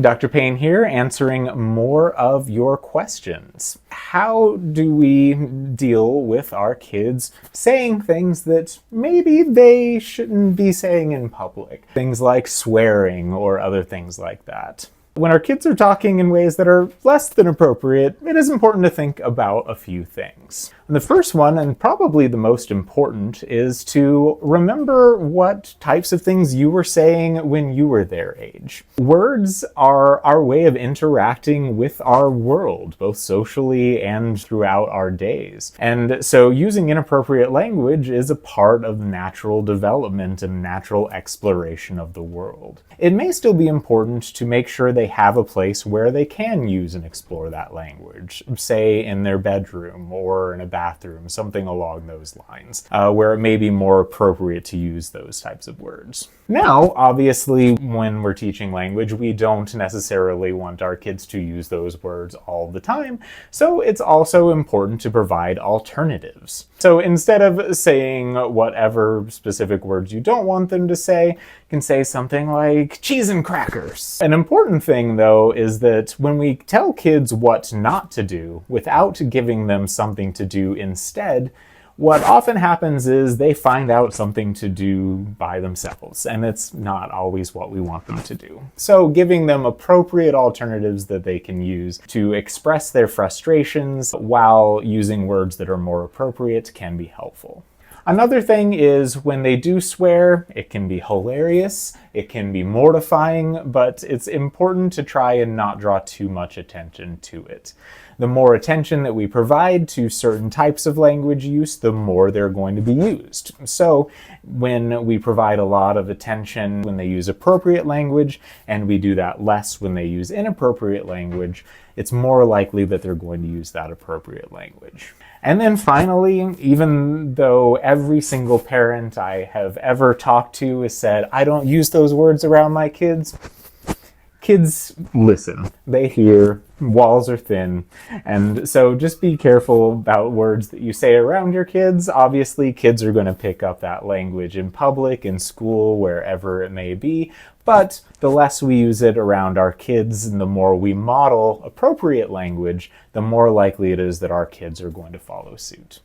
Dr. Payne here, answering more of your questions. How do we deal with our kids saying things that maybe they shouldn't be saying in public? Things like swearing or other things like that. When our kids are talking in ways that are less than appropriate, it is important to think about a few things. And the first one, and probably the most important, is to remember what types of things you were saying when you were their age. Words are our way of interacting with our world, both socially and throughout our days. And so using inappropriate language is a part of natural development and natural exploration of the world. It may still be important to make sure they have a place where they can use and explore that language, say in their bedroom or in a bathroom, something along those lines, where it may be more appropriate to use those types of words. Now, obviously, when we're teaching language, we don't necessarily want our kids to use those words all the time, so it's also important to provide alternatives. So instead of saying whatever specific words you don't want them to say, you can say something like cheese and crackers. An important thing, though, is that when we tell kids what not to do without giving them something to do instead, what often happens is they find out something to do by themselves, and it's not always what we want them to do. So giving them appropriate alternatives that they can use to express their frustrations while using words that are more appropriate can be helpful. Another thing is when they do swear, it can be hilarious, it can be mortifying, but it's important to try and not draw too much attention to it. The more attention that we provide to certain types of language use, the more they're going to be used. So when we provide a lot of attention when they use appropriate language, and we do that less when they use inappropriate language, it's more likely that they're going to use that appropriate language. And then finally, even though every single parent I have ever talked to has said, I don't use those words around my kids, kids listen. They hear, walls are thin, and so just be careful about words that you say around your kids. Obviously, kids are going to pick up that language in public, in school, wherever it may be, but the less we use it around our kids and the more we model appropriate language, the more likely it is that our kids are going to follow suit.